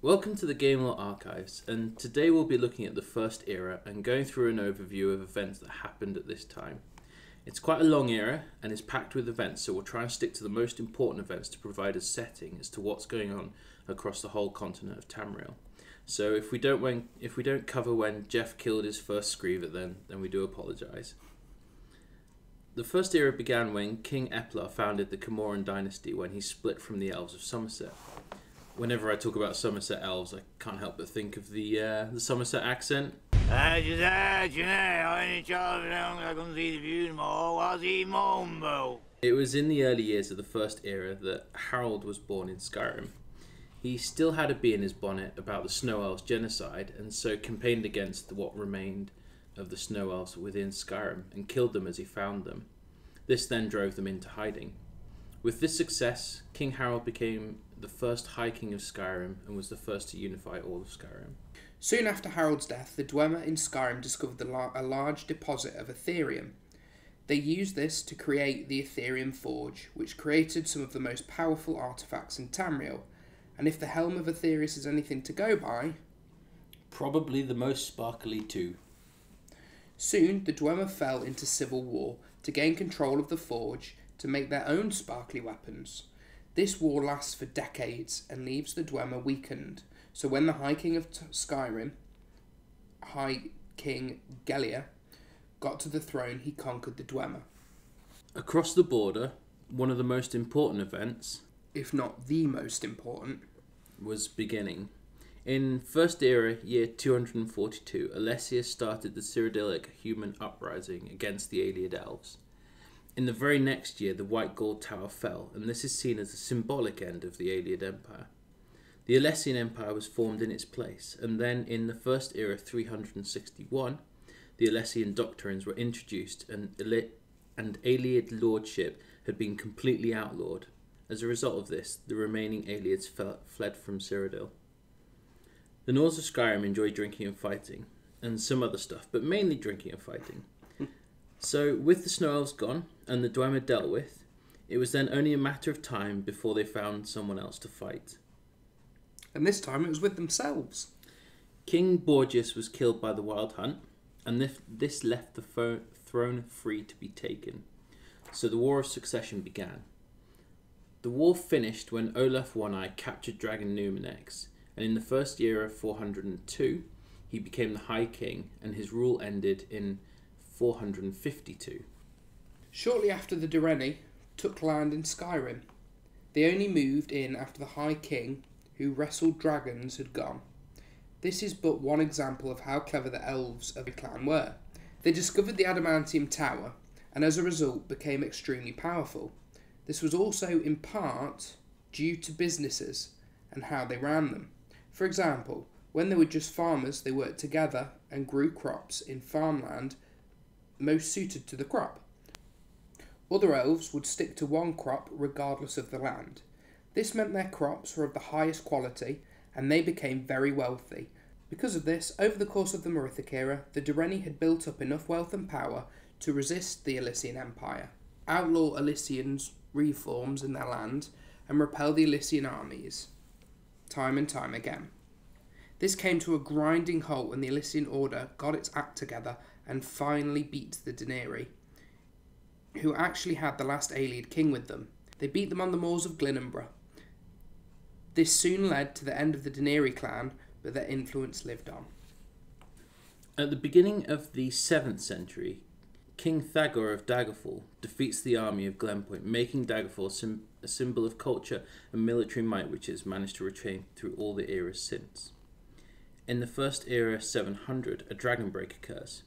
Welcome to the Gamelore Archives, and today we'll be looking at the First Era and going through an overview of events that happened at this time. It's quite a long era and is packed with events, so we'll try and stick to the most important events to provide a setting as to what's going on across the whole continent of Tamriel. So if we don't cover when Jeff killed his first Screever, then we do apologise. The First Era began when King Eplar founded the Reman Dynasty when he split from the Elves of Somerset. Whenever I talk about Somerset elves, I can't help but think of the Somerset accent. It was in the early years of the First Era that Harold was born in Skyrim. He still had a bee in his bonnet about the Snow Elves genocide, and so campaigned against what remained of the Snow Elves within Skyrim and killed them as he found them. This then drove them into hiding. With this success, King Harold became the first High King of Skyrim and was the first to unify all of Skyrim. Soon after Harold's death, the Dwemer in Skyrim discovered a large deposit of Ethereum. They used this to create the Ethereum Forge, which created some of the most powerful artifacts in Tamriel. And if the Helm of Aetherius is anything to go by, probably the most sparkly too. Soon the Dwemer fell into civil war to gain control of the Forge to make their own sparkly weapons. This war lasts for decades and leaves the Dwemer weakened, so when the High King of Skyrim, High King Gelia, got to the throne, he conquered the Dwemer. Across the border, one of the most important events, if not the most important, was beginning. In First Era, year 242, Alessian started the Cyrodiilic human uprising against the Ayleid elves. In the very next year, the White Gold Tower fell, and this is seen as a symbolic end of the Ayleid Empire. The Alessian Empire was formed in its place, and then in the First Era 361, the Alessian Doctrines were introduced, and Ayleid lordship had been completely outlawed. As a result of this, the remaining Ayleids fled from Cyrodiil. The Nords of Skyrim enjoy drinking and fighting, and some other stuff, but mainly drinking and fighting. So, with the Snow Elves gone, and the Dwemer dealt with, it was then only a matter of time before they found someone else to fight. And this time it was with themselves. King Borgias was killed by the Wild Hunt, and this left the throne free to be taken. So the War of Succession began. The war finished when Olaf One-Eye captured Dragon Numenex, and in the First Year of 402, he became the High King, and his rule ended in 452. Shortly after the Direnni took land in Skyrim. They only moved in after the High King, who wrestled dragons, had gone. This is but one example of how clever the elves of the clan were. They discovered the Adamantium Tower, and as a result became extremely powerful. This was also in part due to businesses and how they ran them. For example, when they were just farmers, they worked together and grew crops in farmland most suited to the crop. Other elves would stick to one crop regardless of the land. This meant their crops were of the highest quality and they became very wealthy. Because of this, over the course of the Merithic era, the Direnni had built up enough wealth and power to resist the Alessian Empire, outlaw Alessians' reforms in their land, and repel the Alessian armies, time and time again. This came to a grinding halt when the Alessian Order got its act together and finally beat the Daenri, who actually had the last Ayleid king with them. They beat them on the moors of Glenumbra. This soon led to the end of the Daenri clan, but their influence lived on. At the beginning of the 7th century, King Thagor of Daggerfall defeats the army of Glenpoint, making Daggerfall a symbol of culture and military might which has managed to retain through all the eras since. In the First Era 700, a dragon break occurs.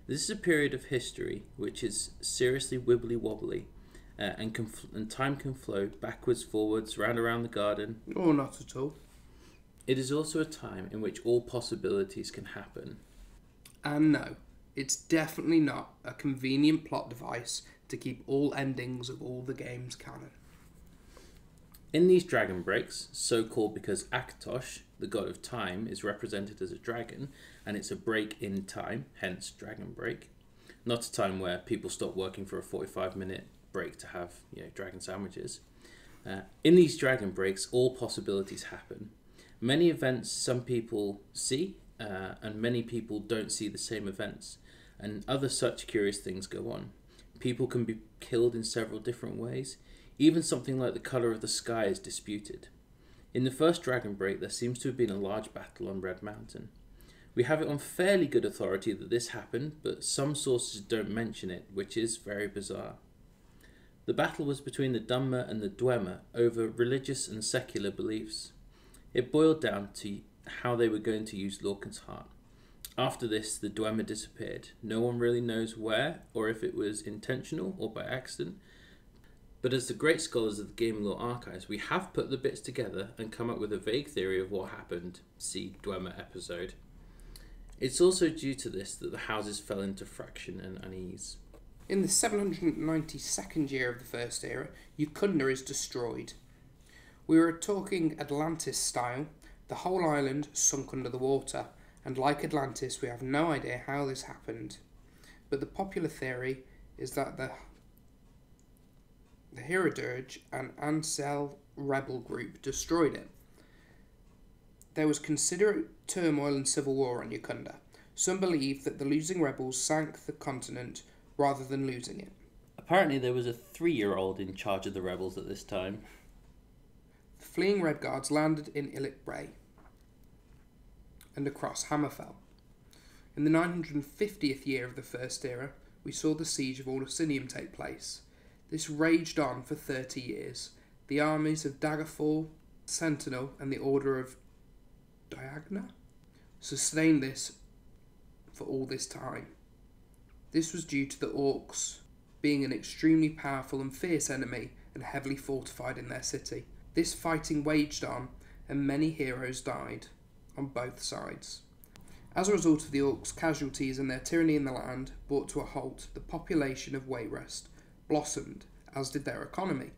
This is a period of history which is seriously wibbly-wobbly, and time can flow backwards, forwards, round around the garden. Or not at all. It is also a time in which all possibilities can happen. And no, it's definitely not a convenient plot device to keep all endings of all the games canon. In these dragon breaks, so called because Akatosh, the god of time, is represented as a dragon, and it's a break in time, hence dragon break, not a time where people stop working for a 45-minute break to have dragon sandwiches. In these dragon breaks, all possibilities happen. Many events some people see, and many people don't see the same events, and other such curious things go on. People can be killed in several different ways. Even something like the colour of the sky is disputed. In the first dragon break, there seems to have been a large battle on Red Mountain. We have it on fairly good authority that this happened, but some sources don't mention it, which is very bizarre. The battle was between the Dwemer and the Dwemer over religious and secular beliefs. It boiled down to how they were going to use Lorcan's heart. After this, the Dwemer disappeared. No one really knows where, or if it was intentional or by accident. But as the great scholars of the Game Lore archives, we have put the bits together and come up with a vague theory of what happened. See Dwemer episode. It's also due to this that the houses fell into fraction and unease. In the 792nd year of the First Era, Ukunda is destroyed. We are talking Atlantis style, the whole island sunk under the water, and like Atlantis we have no idea how this happened. But the popular theory is that the Herodurge and Ancel rebel group destroyed it. There was considerate turmoil and civil war on Ukunda. Some believe that the losing rebels sank the continent rather than losing it. Apparently there was a 3-year-old in charge of the rebels at this time. The fleeing Red Guards landed in Illic Bray and across Hammerfell. In the 950th year of the First Era, we saw the siege of Orsinium take place. This raged on for 30 years. The armies of Daggerfall, Sentinel and the Order of Diagna sustained this for all this time. This was due to the Orcs being an extremely powerful and fierce enemy and heavily fortified in their city. This fighting waged on and many heroes died on both sides. As a result of the Orcs' casualties and their tyranny in the land brought to a halt, the population of Wayrest blossomed, as did their economy.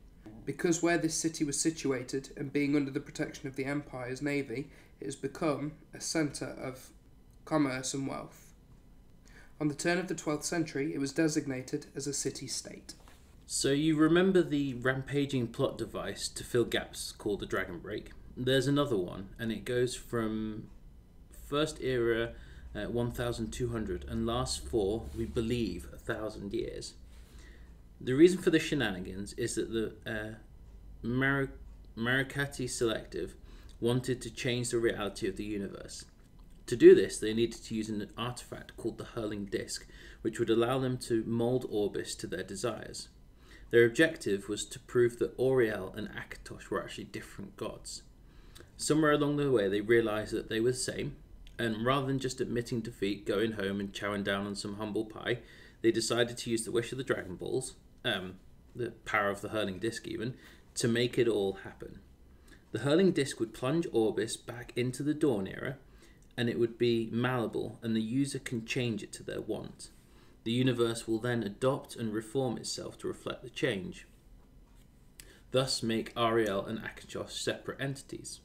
Because where this city was situated and being under the protection of the Empire's navy, it has become a centre of commerce and wealth. On the turn of the 12th century, it was designated as a city-state. So you remember the rampaging plot device to fill gaps called the Dragon Break? There's another one, and it goes from First Era 1200 and lasts for, we believe, 1,000 years. The reason for the shenanigans is that the Marikati Selective wanted to change the reality of the universe. To do this, they needed to use an artifact called the Hurling Disc, which would allow them to mould Orbis to their desires. Their objective was to prove that Auriel and Akatosh were actually different gods. Somewhere along the way, they realised that they were the same, and rather than just admitting defeat, going home and chowing down on some humble pie, they decided to use the wish of the Dragon Balls, the power of the Hurling Disc even, to make it all happen. The Hurling Disc would plunge Orbis back into the Dawn Era, and it would be malleable, and the user can change it to their want. The universe will then adopt and reform itself to reflect the change, thus make Auriel and Akatosh separate entities.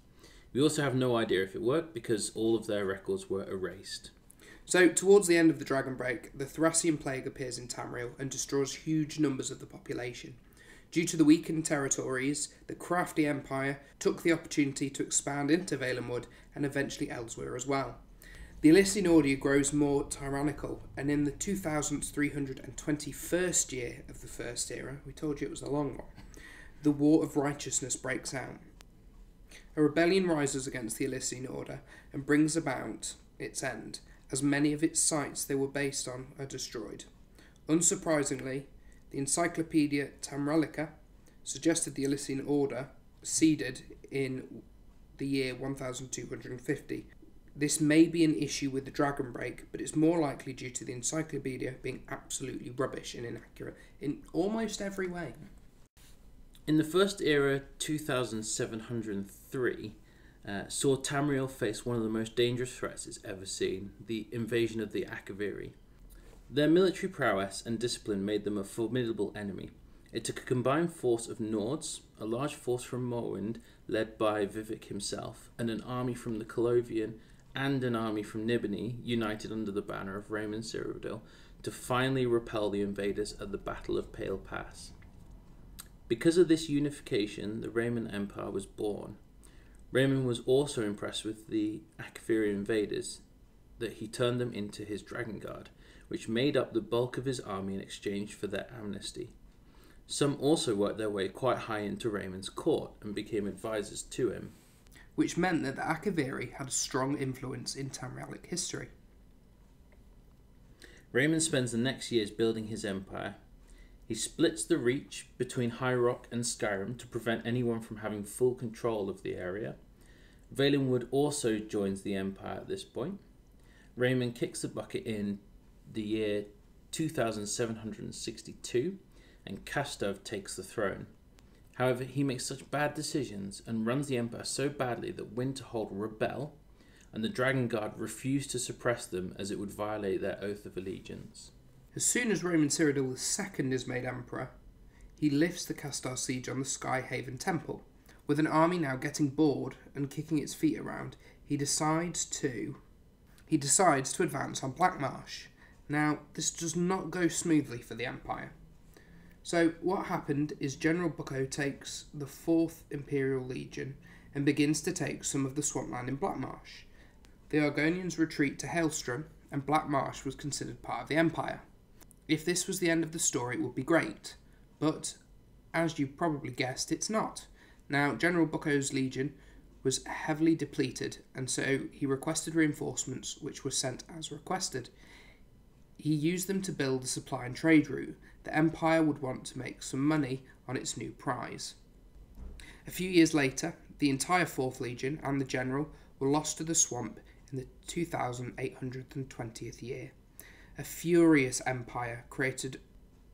We also have no idea if it worked because all of their records were erased. So, towards the end of the Dragon Break, the Thracian Plague appears in Tamriel and destroys huge numbers of the population. Due to the weakened territories, the crafty Empire took the opportunity to expand into Valenwood and eventually elsewhere as well. The Alessian Order grows more tyrannical, and in the 2321st year of the First Era, we told you it was a long one, the War of Righteousness breaks out. A rebellion rises against the Alessian Order and brings about its end, as many of its sites they were based on are destroyed. Unsurprisingly, the Encyclopedia Tamrelica suggested the Alessian Order ceded in the year 1250. This may be an issue with the Dragon Break, but it's more likely due to the Encyclopedia being absolutely rubbish and inaccurate in almost every way. In the First Era, 2703, saw Tamriel face one of the most dangerous threats it's ever seen, the invasion of the Akaviri. Their military prowess and discipline made them a formidable enemy. It took a combined force of Nords, a large force from Morrowind, led by Vivek himself, and an army from the Colovian and an army from Nibelheim, united under the banner of Reman Dynasty, to finally repel the invaders at the Battle of Pale Pass. Because of this unification, the Reman Empire was born. Reman was also impressed with the Akaviri invaders, that he turned them into his Dragon Guard, which made up the bulk of his army in exchange for their amnesty. Some also worked their way quite high into Reman's court and became advisors to him. Which meant that the Akaviri had a strong influence in Tamrielic history. Reman spends the next years building his empire. He splits the Reach between High Rock and Skyrim to prevent anyone from having full control of the area. Valenwood also joins the empire at this point. Reman kicks the bucket in the year 2762 and Kastov takes the throne. However, he makes such bad decisions and runs the empire so badly that Winterhold rebel, and the Dragon Guard refuse to suppress them as it would violate their oath of allegiance. As soon as Reman Cyrodiil II is made emperor, he lifts the Castar siege on the Skyhaven Temple. With an army now getting bored and kicking its feet around, he decides to advance on Blackmarsh. Now, this does not go smoothly for the Empire. So what happened is General Bucco takes the 4th Imperial Legion and begins to take some of the swampland in Blackmarsh. The Argonians retreat to Hailstrom, and Blackmarsh was considered part of the Empire. If this was the end of the story, it would be great, but as you probably guessed, it's not. Now, General Bucco's legion was heavily depleted, and so he requested reinforcements, which were sent as requested. He used them to build a supply and trade route. The Empire would want to make some money on its new prize. A few years later, the entire 4th Legion and the general were lost to the swamp in the 2820th year. A furious Empire created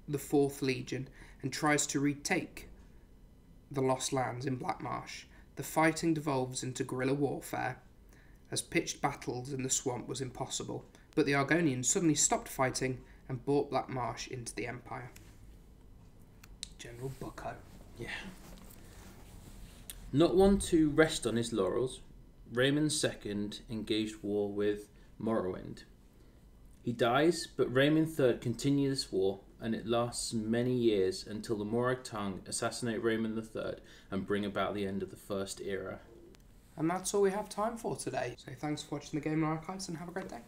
the 4th Legion and tries to retake the lost lands in Blackmarsh. The fighting devolves into guerrilla warfare, as pitched battles in the swamp was impossible, but the Argonians suddenly stopped fighting and brought Blackmarsh into the Empire. General Bucco. Yeah. Not one to rest on his laurels, Reman II engaged war with Morrowind. He dies, but Reman III continues this war, and it lasts many years until the Morag Tongue assassinate Reman III and bring about the end of the First Era. And that's all we have time for today. So thanks for watching the Game Archives and have a great day.